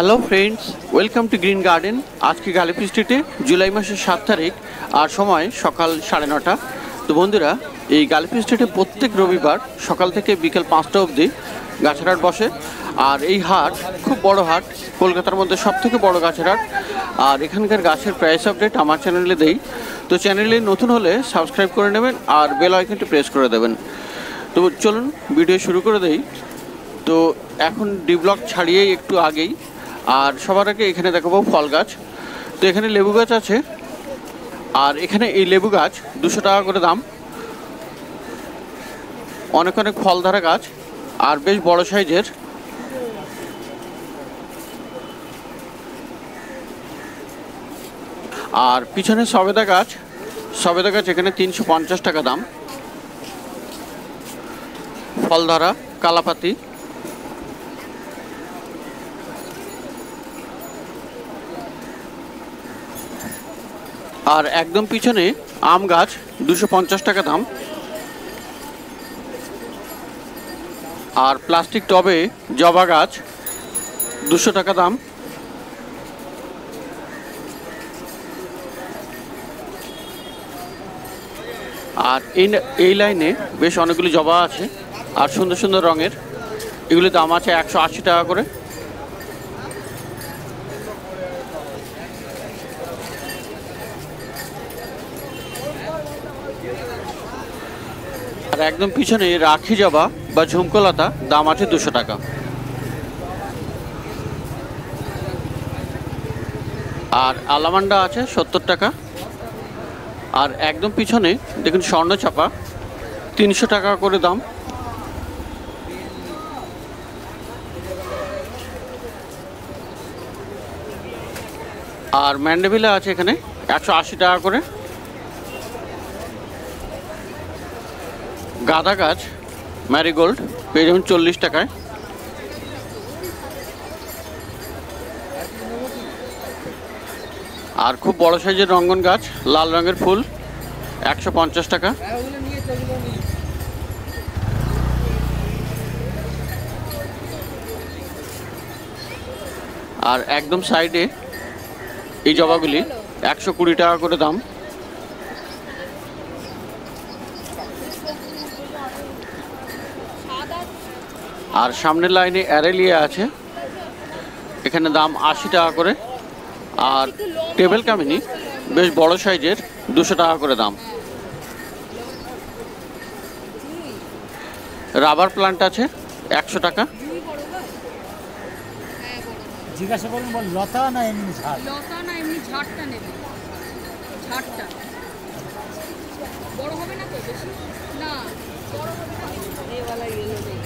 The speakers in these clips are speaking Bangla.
Hello friends, welcome to green garden. আজকে গালিফি স্ট্রিটে জুলাই মাসের 7 তারিখ আর সময় সকাল 9:30। তো বন্ধুরা, এই গালিফি স্ট্রিটে প্রত্যেক রবিবার সকাল থেকে বিকেল 5টা অবধি গাছের হাট বসে। আর এই হাট খুব বড় হাট, কলকাতার মধ্যে সবথেকে বড় গাছের হাট। আর এখানকার গাছের প্রাইস আপডেট আমার চ্যানেলে দেই। তো চ্যানেলে নতুন হলে সাবস্ক্রাইব করে নেবেন আর বেল আইকনটি প্রেস করে দেবেন। তো চলুন ভিডিও শুরু করে দেই। তো এখন ডি ব্লক ছাড়িয়েই একটু আগেই, আর সবার আগে এখানে দেখাবো ফল গাছ। তো এখানে লেবু গাছ আছে, আর এখানে এই লেবু গাছ 200 টাকা করে দাম। অনেক অনেক ফল ধরা গাছ আর বেশ বড় সাইজের। আর পিছনে সবেদা গাছ এখানে 350 টাকা দাম। ফল ধরা কালাপাতি। আর একদম পিছনে আম গাছ 250 টাকা দাম। আর প্লাস্টিক টবে জবা গাছ 200 টাকা দাম। আর এই লাইনে বেশ অনেকগুলি জবা আছে আর সুন্দর সুন্দর রঙের। এগুলির দাম আছে 180 টাকা করে। আর একদম পিছনে রাখি জবা বা ঝুমকোলতা, দাম আছে 200 টাকা। আর আলামান্ডা আছে 70 টাকা। আর একদম পিছনে দেখুন স্বর্ণচাপা 300 টাকা করে দাম। আর ম্যান্ডেভিলা আছে এখানে 180 টাকা করে। গাঁদা গাছ ম্যারিগোল্ড পেয়ে যাবেন 40 টাকায়। আর খুব বড় সাইজের রঙ্গন গাছ, লাল রঙের ফুল 150 টাকা। আর একদম সাইডে এই জবাগুলি 120 টাকা করে দাম। আর সামনের লাইনে অ্যারেলিয়া আছে, এখানে দাম 80 টাকা করে। আর টেবিল কামিনী বেশ বড় সাইজের 200 টাকা করে দাম। রাবার প্লান্ট আছে 100 টাকা। জিজ্ঞাসা করুন বল লতা না এমনি ঝাড়? লতা না এমনি ঝাড়টা নেবে। ঝাড়টা বড় হবে না তো বেশি? না বড় হবে না, এই वाला ইয়েলো নেই।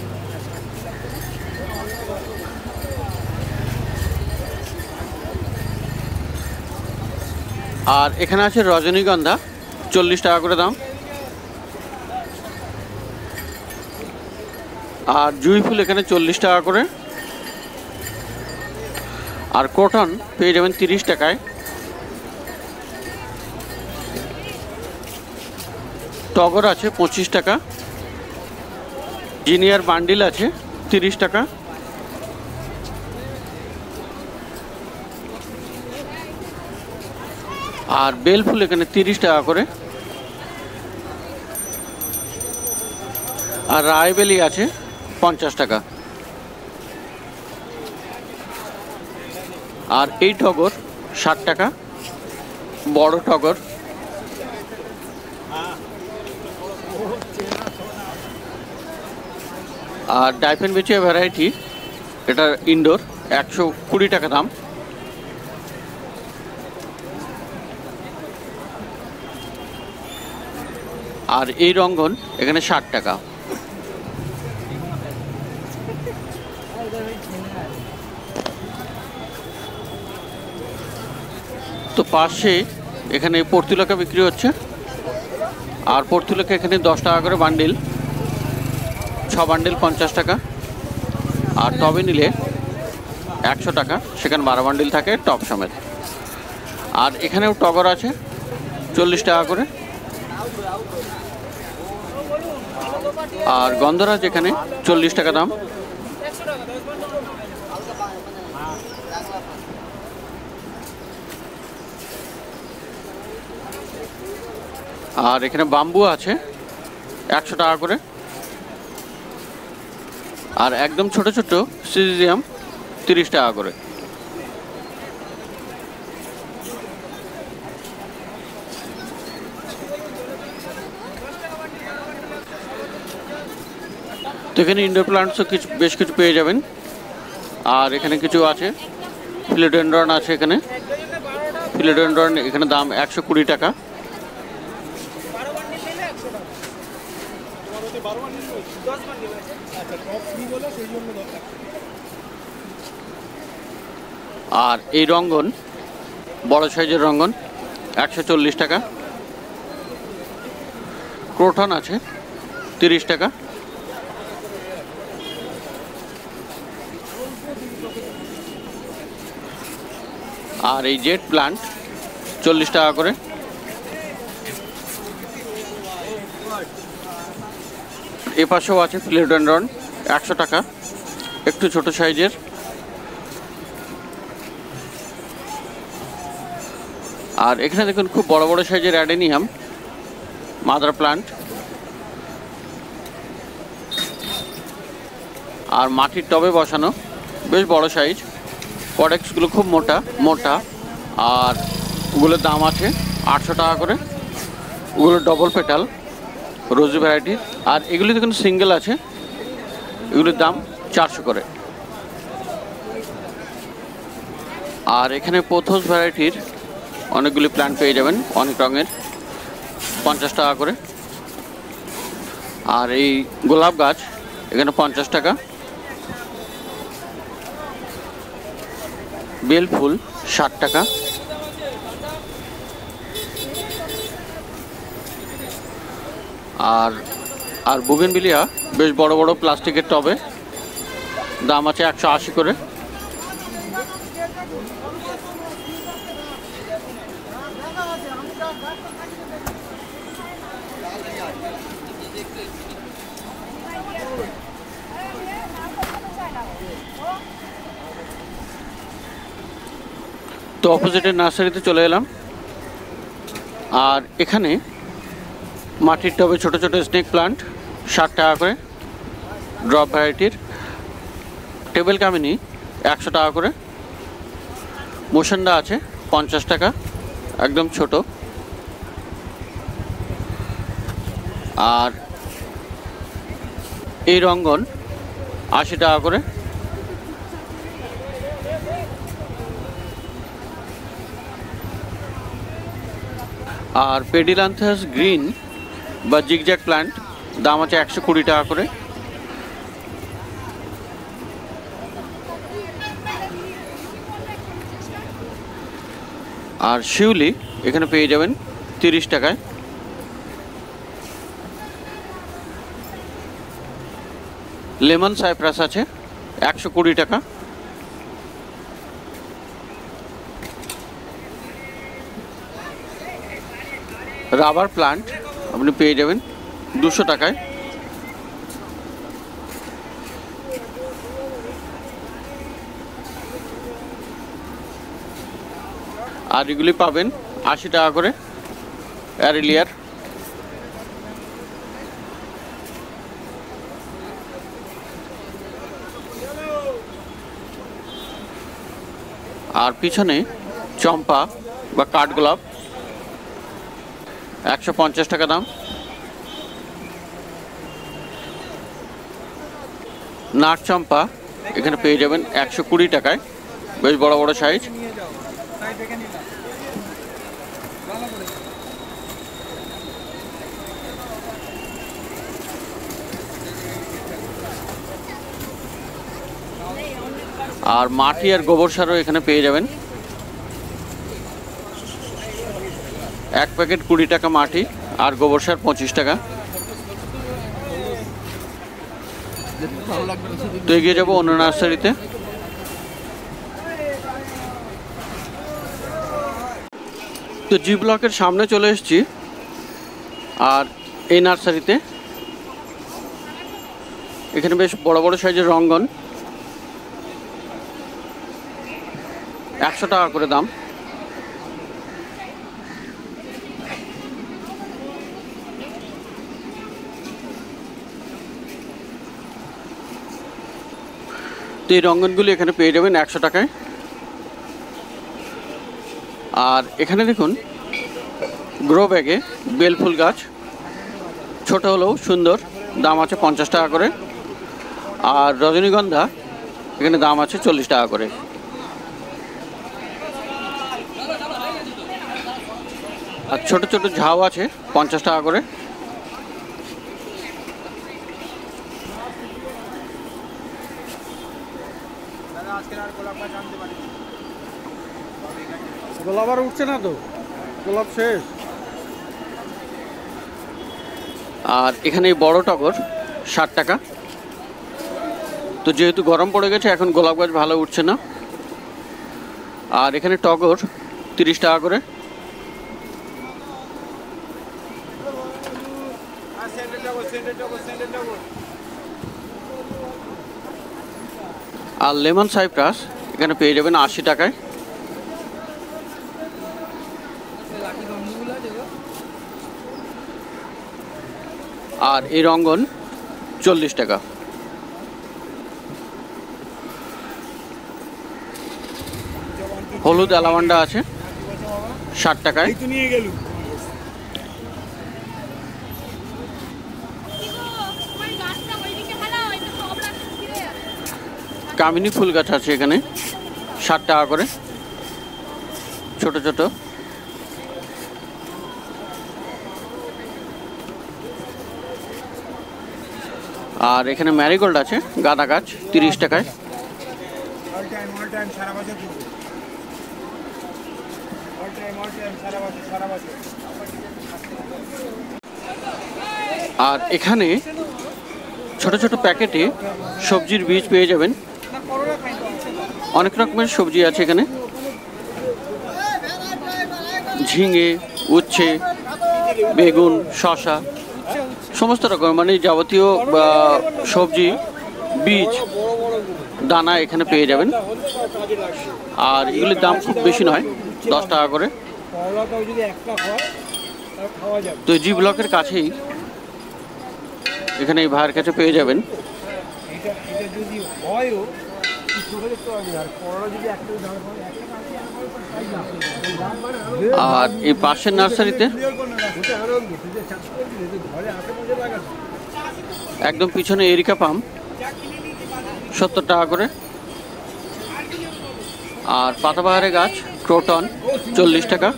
আর এখানে আছে রজনীগন্ধা 40 টাকা করে দাম। আর জুঁই ফুল এখানে 40 টাকা করে। আর কটন পেয়ে যাবেন 30 টাকায়। টগর আছে 25 টাকা। জিনিয়ার বান্ডিল আছে 30 টাকা। আর বেল ফুল এখানে 30 টাকা করে। আর রায়বেলি আছে 50 টাকা। আর এই টগর 60 টাকা, বড় টগর। আর ডাইফেন বেচিয়া ভ্যারাইটি, এটা ইনডোর 120 টাকা দাম। আর এই রঙ্গন এখানে 60 টাকা। তো পাশে এখানে পর্তুলাকা বিক্রি হচ্ছে। আর পর্তুলাকা এখানে 10 টাকা করে বান্ডিল, 6 বান্ডিল 50 টাকা। আর টবে নিলে 100 টাকা, সেখানে 12 বান্ডিল থাকে টব সমেত। আর এখানেও টগর আছে 40 টাকা করে। আর গন্ধরাজ এখানে 40 টাকা দাম। আর এখানে বাম্বু আছে 100 টাকা করে। আর একদম ছোট ছোট সিজিয়াম 30 টাকা করে। তো এখানে ইনডোর প্লান্টসও বেশ কিছু পেয়ে যাবেন। আর এখানে কিছু আছে, ফিলোডেন্ড্রন আছে এখানে। ফিলোডেন্ড্রন এখানে দাম 120 টাকা। আর এই রঙ্গন বড় সাইজের রঙ্গন 140 টাকা। ক্রোটন আছে 30 টাকা। আর এই জেট প্লান্ট 40 টাকা করে। এ পাশেও আছে ফিলোডেন্ড্রন 100 টাকা, একটু ছোট সাইজের। আর এখানে দেখুন খুব বড় বড় সাইজের অ্যাডেনিয়াম মাদার প্লান্ট। আর মাটির টবে বসানো বেশ বড় সাইজ। কডেক্সগুলো খুব মোটা মোটা। আর ওগুলোর দাম আছে 800 টাকা করে। ওগুলো ডবল পেটাল রোজি ভ্যারাইটির। আর এগুলি দেখুন সিঙ্গেল আছে, এগুলোর দাম 400 করে। আর এখানে পোথোস ভ্যারাইটির অনেকগুলি প্ল্যান্ট পেয়ে যাবেন অনেক রঙের, 50 টাকা করে। আর এই গোলাপ গাছ এখানে 50 টাকা। বেল ফুল 60 টাকা। আর বুগেনভিলিয়া বেশ বড় বড় প্লাস্টিকের টবে, দাম আছে 180 করে। তো অপোজিটের নার্সারিতে চলে এলাম। আর এখানে মাটির টবে ছোট ছোট স্নেক প্লান্ট 60 টাকা করে ড্রপ ভ্যারাইটির। টেবিল কামিনী 100 টাকা করে। মোশান্ডা আছে 50 টাকা, একদম ছোট। আর এই রঙ্গন 80 টাকা করে। আর পেডিলান্থাস গ্রিন বা জিগজ্যাগ প্ল্যান্ট দাম আছে 120 টাকা করে। আর শিউলি এখানে পেয়ে যাবেন 30 টাকায়। লেমন সাইপ্রাস আছে 120 টাকা। রাবার প্লান্ট আপনি পেয়ে যাবেন 200 টাকায়। আর এগুলি পাবেন 80 টাকা করে অ্যারেলিয়ার। আর পিছনে চম্পা বা কাঠগোলাপ 150 টাকা দাম। নাক চম্পা এখানে পেয়ে যাবেন 120 টাকায়, বেশ বড় বড় সাইজ। আর মাটি আর গোবর সারও এখানে পেয়ে যাবেন। এক প্যাকেট 20 টাকা মাটি, আর গোবর সার 25 টাকা। তো এগিয়ে যাবো অন্য নার্সারিতে। তো জি ব্লকের সামনে চলে এসেছি। আর এই নার্সারিতে এখানে বেশ বড় বড় সাইজের রঙ্গন 100 টাকা করে দাম। তো এই রঙ্গনগুলি এখানে পেয়ে যাবেন 100 টাকায়। আর এখানে দেখুন গ্রো ব্যাগে বেলফুল গাছ, ছোট হলেও সুন্দর, দাম আছে 50 টাকা করে। আর রজনীগন্ধা এখানে দাম আছে 40 টাকা করে। আর ছোট ছোট ঝাউ আছে 50 টাকা করে। গোলাপ আর উঠছে না তো, গোলাপ শেষ। আর এখানে এই বড় টগর 60 টাকা। তো যেহেতু গরম পড়ে গেছে এখন গোলাপ গাছ ভালো উঠছে না। আর এখানে টগর 30 টাকা করে। আর লেমন সাইপ্রাস এখানে পেয়ে যাবেন 80 টাকায়। আর এই রঙ্গন 40 টাকা। হলুদ অ্যালামান্ডা আছে 60 টাকায়। কামিনী ফুল গাছ আছে এখানে 60 টাকা করে, ছোট ছোট। আর এখানে ম্যারিগোল্ড আছে গাঁদা গাছ 30 টাকায়। আর এখানে ছোট ছোট প্যাকেটে সবজির বীজ পেয়ে যাবেন। অনেক রকমের সবজি আছে এখানে, ঝিঙে, উচ্ছে, বেগুন, শসা, সমস্ত রকম মানে যাবতীয় সবজি বীজ দানা এখানে পেয়ে যাবেন। আর এগুলির দাম খুব বেশি নয়, 10 টাকা করে। তো জি ব্লকের কাছেই এখানে এই ভাইয়ের কাছে পেয়ে যাবেন। আর এই পাশের নার্সারিতে একদম পিছনে এরিকা পাম 70 টাকা করে। আর পাতাবাহারের গাছ ক্রোটন 40 টাকা।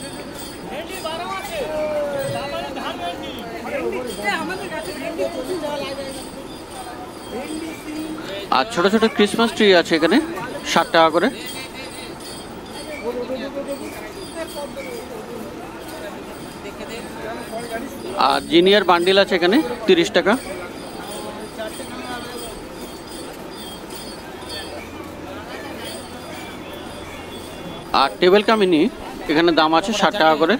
আর ছোট ছোট ক্রিসমাস ট্রি আছে এখানে 60 টাকা করে। আর জিনিয়ার বান্ডিল আছে এখানে 30 টাকা। আর টেবিল কামিনী এখানে দাম আছে 60 টাকা করে।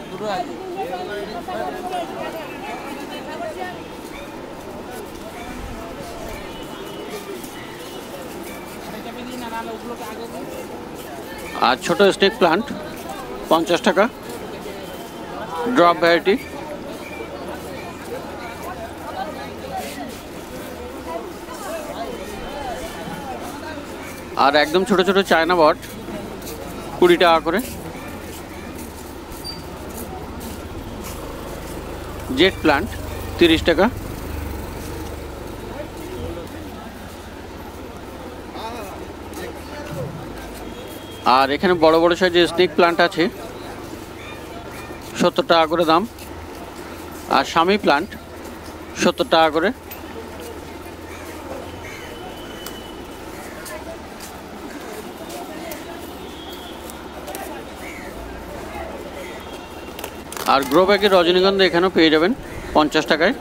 আর ছোট স্নেক প্লান্ট 50 টাকা, ড্রপ ভ্যারাইটি। আর একদম ছোট ছোট চায়না বট 20 টাকা করে। জেট প্লান্ট 30 টাকা। আর এখানে বড় বড় সাইজের স্নেক প্লান্ট আছে 70 টাকা করে দাম। আর শামি প্লান্ট 70 টাকা করে। আর গ্রো ব্যাগের রজনীগন্ধা এখানেও পেয়ে যাবেন 50 টাকায়।